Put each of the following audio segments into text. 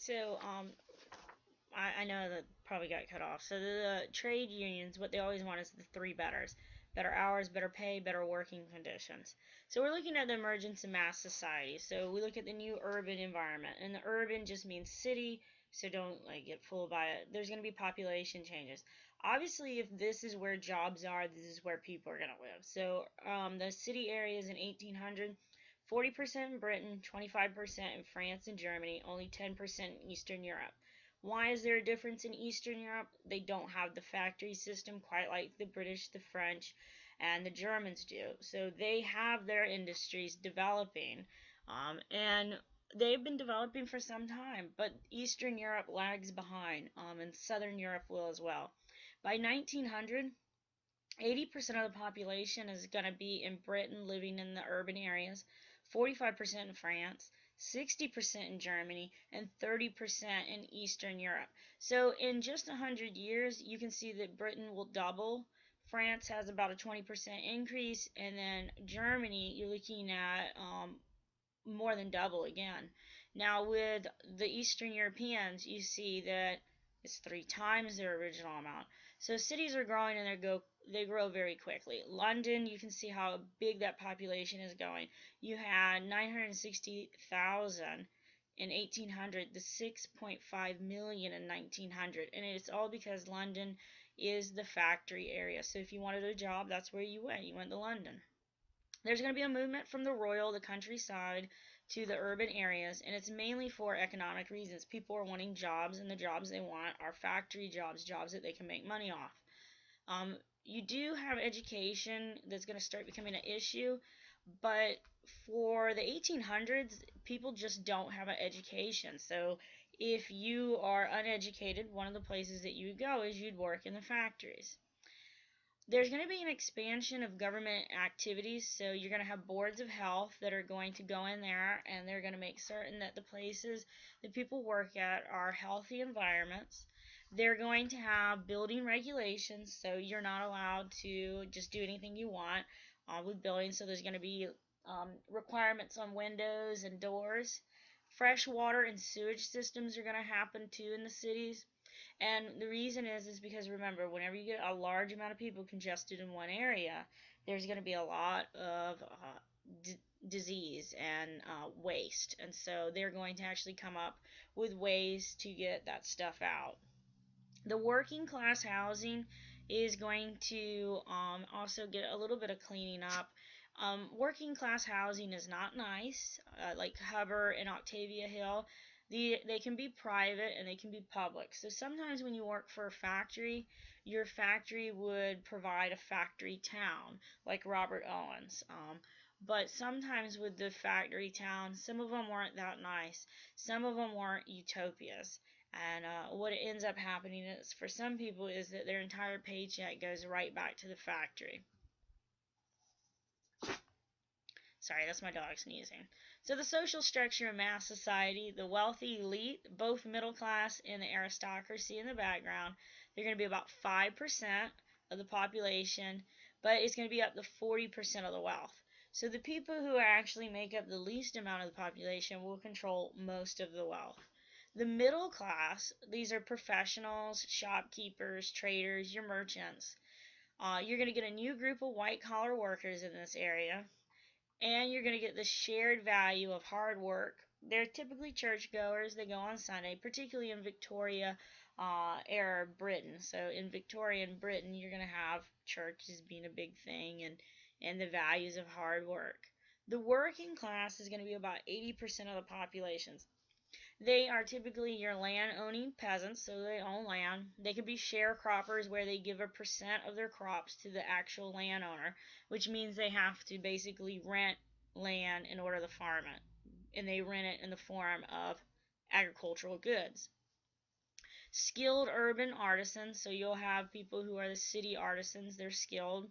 So I know that probably got cut off. So the trade unions, what they always want is the three betters: better hours, better pay, better working conditions. So we're looking at the emergence of mass society. So we look at the new urban environment, and the urban just means city. So don't get fooled by it. There's going to be population changes. Obviously, if this is where jobs are, this is where people are going to live. So the city areas in 1800, 40% in Britain, 25% in France and Germany, only 10% in Eastern Europe. Why is there a difference in Eastern Europe? They don't have the factory system quite like the British, the French, and the Germans do. So they have their industries developing, and they've been developing for some time, but Eastern Europe lags behind, and Southern Europe will as well. By 1900, 80% of the population is going to be in Britain living in the urban areas, 45% in France, 60% in Germany, and 30% in Eastern Europe. So in just 100 years, you can see that Britain will double. France has about a 20% increase, and then Germany, you're looking at more than double again. Now, with the Eastern Europeans, you see that it's 3 times their original amount. So cities are growing, and they grow very quickly. London, you can see how big that population is going. You had 960,000 in 1800, the 6.5 million in 1900, and it's all because London is the factory area. So if you wanted a job, that's where you went. You went to London. There's going to be a movement from the rural, the countryside, to the urban areas, and it's mainly for economic reasons. People are wanting jobs, and the jobs they want are factory jobs, jobs that they can make money off. You do have education that's going to start becoming an issue, but for the 1800s, people just don't have an education. So if you are uneducated, one of the places that you would go is you'd work in the factories. There's going to be an expansion of government activities, so you're going to have boards of health that are going to go in there, and they're going to make certain that the places that people work at are healthy environments. They're going to have building regulations, so you're not allowed to just do anything you want with buildings, so there's going to be requirements on windows and doors. Fresh water and sewage systems are going to happen too in the cities. And the reason is because remember, whenever you get a large amount of people congested in one area, there's going to be a lot of disease and waste. And so they're going to actually come up with ways to get that stuff out. The working class housing is going to also get a little bit of cleaning up. Working class housing is not nice, like Hubbard and Octavia Hill. They can be private and they can be public. So sometimes when you work for a factory, your factory would provide a factory town, like Robert Owens. But sometimes with the factory towns, some of them weren't that nice. Some of them weren't utopias. And what ends up happening is, for some people, is that their entire paycheck goes right back to the factory. Sorry, that's my dog sneezing. So the social structure of mass society, the wealthy elite, both middle class and the aristocracy in the background, they're going to be about 5% of the population, but it's going to be up to 40% of the wealth. So the people who actually make up the least amount of the population will control most of the wealth. The middle class, these are professionals, shopkeepers, traders, your merchants. You're going to get a new group of white-collar workers in this area, and you're going to get the shared value of hard work. They're typically churchgoers. They go on Sunday, particularly in Victoria era Britain. So in Victorian Britain, you're going to have churches being a big thing, and the values of hard work. The working class is going to be about 80% of the population. They are typically your land-owning peasants, so they own land. They could be sharecroppers, where they give a percent of their crops to the actual landowner, which means they have to basically rent land in order to farm it, and they rent it in the form of agricultural goods. Skilled urban artisans, so you'll have people who are the city artisans, they're skilled.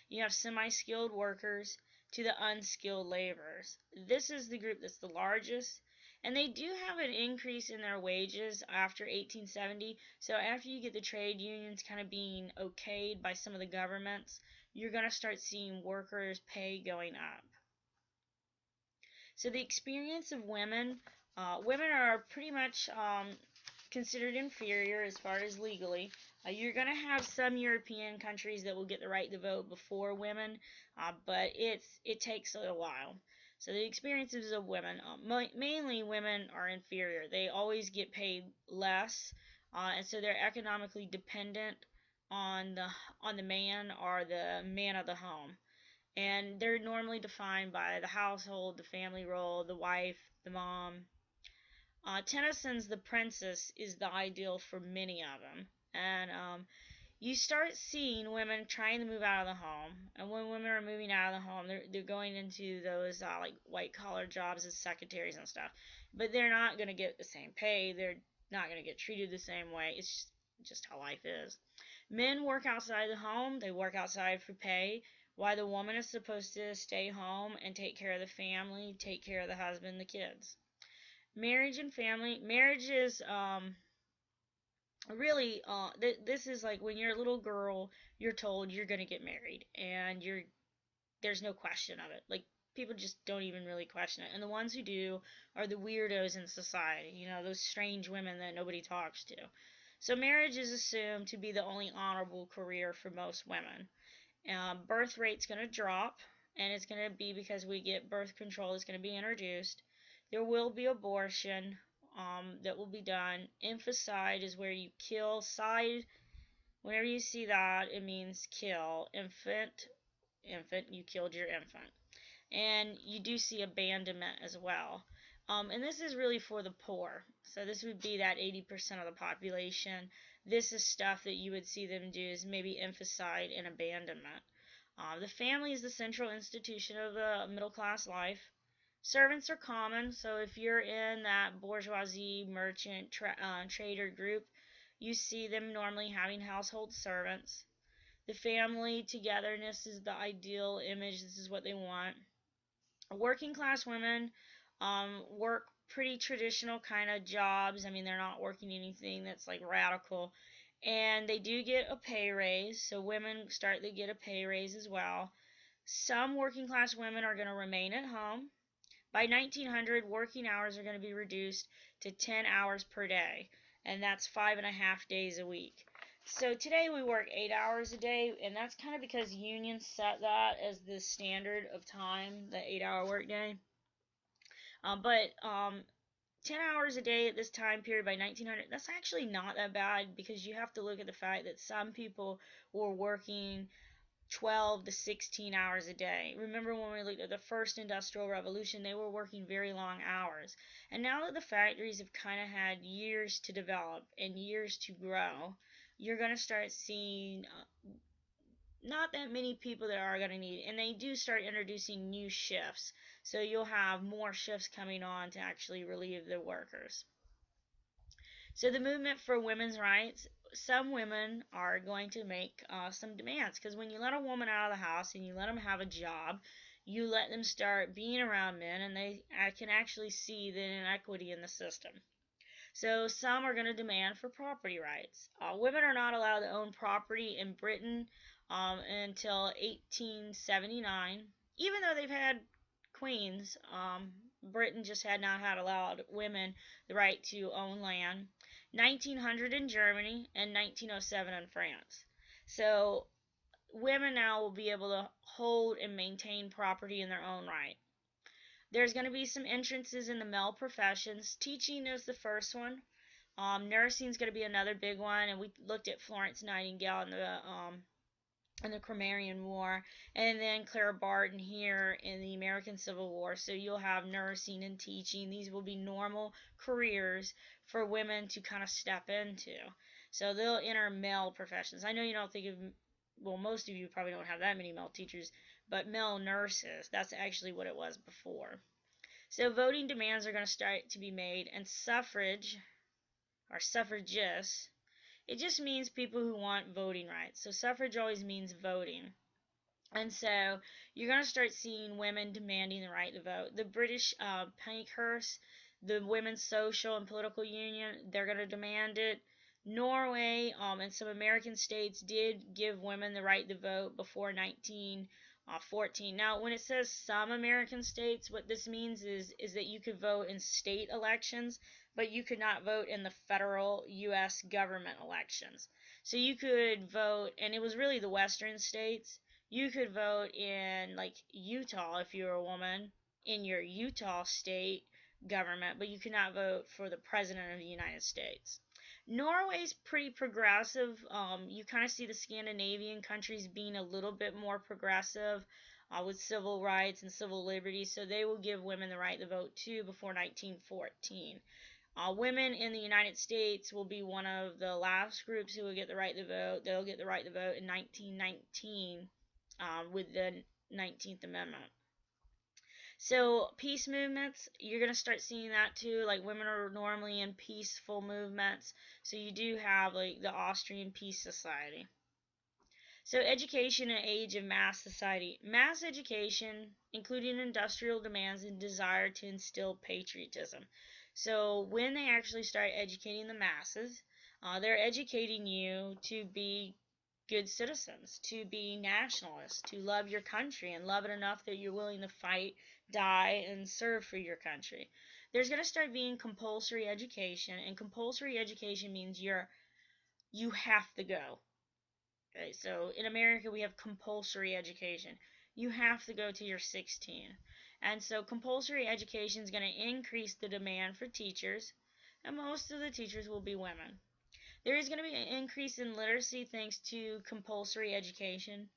You have semi-skilled workers to the unskilled laborers. This is the group that's the largest. And they do have an increase in their wages after 1870. So after you get the trade unions kind of being okayed by some of the governments, you're going to start seeing workers' pay going up. So the experience of women Women are pretty much considered inferior as far as legally. You're going to have some European countries that will get the right to vote before women, but it takes a while. So the experiences of women, mainly women are inferior. They always get paid less, and so they're economically dependent on the man or the man of the home. And they're normally defined by the household, the family role, the wife, the mom. Tennyson's The Princess is the ideal for many of them. And you start seeing women trying to move out of the home. And when women are moving out of the home, they're going into those like white collar jobs as secretaries and stuff. But they're not going to get the same pay. They're not going to get treated the same way. It's just how life is. Men work outside the home. They work outside for pay. While the woman is supposed to stay home and take care of the family, take care of the husband, the kids. Marriage and family. Marriage is really this is like when you're a little girl, you're told you're going to get married, and there's no question of it. Like, people just don't even really question it, and the ones who do are the weirdos in society, those strange women that nobody talks to. So marriage is assumed to be the only honorable career for most women. Birth rate's going to drop, and it's going to be because we get birth control is going to be introduced. There will be abortion that will be done. Infanticide is where you kill. Side, whenever you see that, it means kill. Infant, you killed your infant. And you do see abandonment as well. And this is really for the poor. So this would be that 80% of the population. This is stuff that you would see them do, is maybe infanticide and abandonment. The family is the central institution of the middle class life. Servants are common, so if you're in that bourgeoisie, merchant, trader group, you see them normally having household servants. The family togetherness is the ideal image. This is what they want. Working class women work pretty traditional kind of jobs. I mean, they're not working anything that's like radical. And they do get a pay raise, so women start to get a pay raise as well. Some working class women are going to remain at home. By 1900, working hours are going to be reduced to 10 hours per day, and that's 5.5 days a week. So today we work 8 hours a day, and that's kind of because unions set that as the standard of time, the 8-hour workday. But 10 hours a day at this time period by 1900, that's actually not that bad, because you have to look at the fact that some people were working 12 to 16 hours a day. Remember when we looked at the first industrial revolution, they were working very long hours. And now that the factories have kind of had years to develop and years to grow, you're going to start seeing not that many people that are going to need it. And they do start introducing new shifts. So you'll have more shifts coming on to actually relieve the workers. So the movement for women's rights, some women are going to make some demands, because when you let a woman out of the house and you let them have a job, you let them start being around men, and they can actually see the inequity in the system. So some are going to demand for property rights. Women are not allowed to own property in Britain until 1879. Even though they've had queens, Britain just had not had allowed women the right to own land. 1900 in Germany, and 1907 in France. So women now will be able to hold and maintain property in their own right. There's going to be some entrances in the male professions. Teaching is the first one. Nursing is going to be another big one, and we looked at Florence Nightingale in the Crimean War, and then Clara Barton here in the American Civil War. So you'll have nursing and teaching. These will be normal careers for women to kind of step into. So they'll enter male professions. I know you don't think of, well, most of you probably don't have that many male teachers, but male nurses, that's actually what it was before. So voting demands are going to start to be made, and suffrage, or suffragists, it just means people who want voting rights. So suffrage always means voting. And so you're going to start seeing women demanding the right to vote. The British Pankhurst, the Women's Social and Political Union, they're going to demand it. Norway and some American states did give women the right to vote before 19 14. Now, when it says some American states, what this means is that you could vote in state elections, but you could not vote in the federal U.S. government elections. So you could vote, and it was really the western states. You could vote in, like, Utah if you're a woman, in your Utah state government, but you could not vote for the president of the United States. Norway's pretty progressive. You kind of see the Scandinavian countries being a little bit more progressive with civil rights and civil liberties, so they will give women the right to vote too before 1914. Women in the United States will be one of the last groups who will get the right to vote. They'll get the right to vote in 1919 with the 19th Amendment. So peace movements, you're going to start seeing that too. Like, women are normally in peaceful movements. So you do have, like, the Austrian Peace Society. So education and age of mass society. Mass education, including industrial demands and desire to instill patriotism. So when they actually start educating the masses, they're educating you to be good citizens, to be nationalists, to love your country and love it enough that you're willing to fight, die, and serve for your country. There's going to start being compulsory education, and compulsory education means you have to go. Okay, so in America we have compulsory education. You have to go till you're 16. And so compulsory education is going to increase the demand for teachers, and most of the teachers will be women. There is going to be an increase in literacy thanks to compulsory education.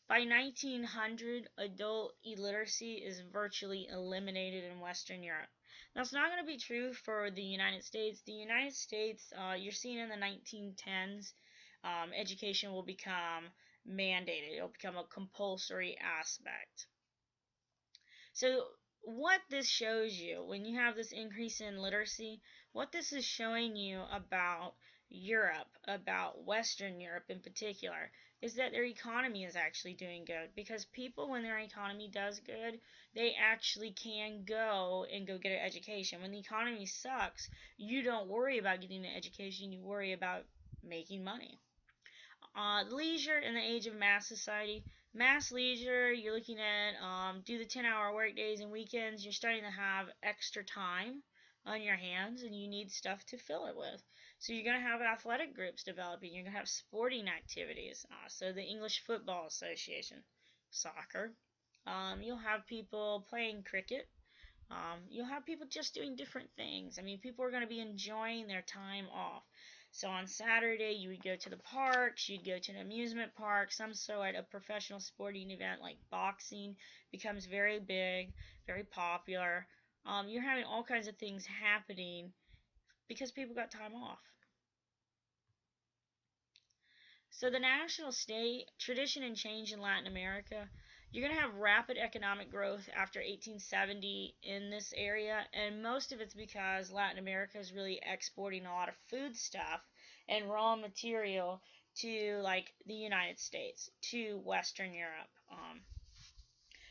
By 1900, adult illiteracy is virtually eliminated in Western Europe. Now, it's not going to be true for the United States. The United States, you're seeing in the 1910s, education will become mandated. It'll become a compulsory aspect. So what this shows you, when you have this increase in literacy, what this is showing you about Europe, about Western Europe in particular, is that their economy is actually doing good. Because people, when their economy does good, they actually can go and go get an education. When the economy sucks, you don't worry about getting an education, you worry about making money. Leisure in the age of mass society. Mass leisure, you're looking at do the 10-hour work days and weekends. You're starting to have extra time on your hands, and you need stuff to fill it with. So you're going to have athletic groups developing. You're going to have sporting activities. So the English Football Association, soccer. You'll have people playing cricket. You'll have people just doing different things. I mean, people are going to be enjoying their time off. So on Saturday, you would go to the parks, you'd go to an amusement park, some sort of professional sporting event like boxing becomes very big, very popular. You're having all kinds of things happening because people got time off. So the national state, tradition and change in Latin America, you're going to have rapid economic growth after 1870 in this area, and most of it's because Latin America is really exporting a lot of food stuff and raw material to, like, the United States, to Western Europe.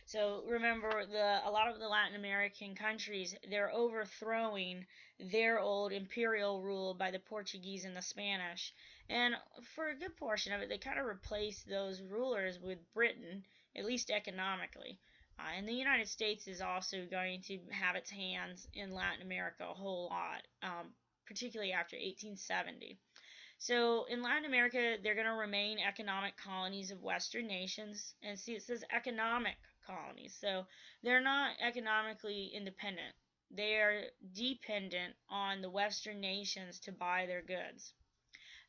So remember, a lot of the Latin American countries, they're overthrowing their old imperial rule by the Portuguese and the Spanish. And for a good portion of it, they kind of replaced those rulers with Britain, at least economically. And the United States is also going to have its hands in Latin America a whole lot, particularly after 1870. So in Latin America, they're going to remain economic colonies of Western nations. And see, it says economic colonies. So they're not economically independent. They are dependent on the Western nations to buy their goods.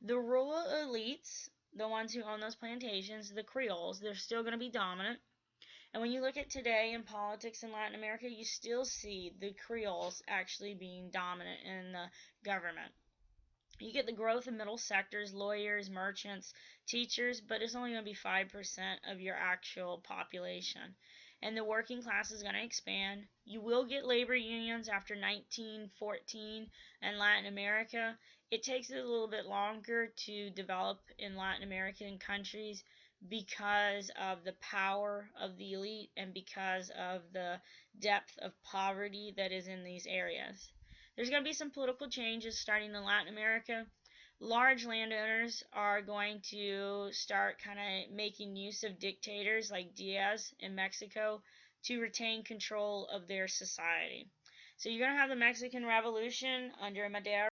The rural elites, the ones who own those plantations, the Creoles, they're still going to be dominant. And when you look at today in politics in Latin America, you still see the Creoles actually being dominant in the government. You get the growth of middle sectors, lawyers, merchants, teachers, but it's only going to be 5% of your actual population. And the working class is going to expand. You will get labor unions after 1914 in Latin America. It takes it a little bit longer to develop in Latin American countries because of the power of the elite and because of the depth of poverty that is in these areas. There's going to be some political changes starting in Latin America. large landowners are going to start kind of making use of dictators like Diaz in Mexico to retain control of their society. So you're going to have the Mexican Revolution under Madero.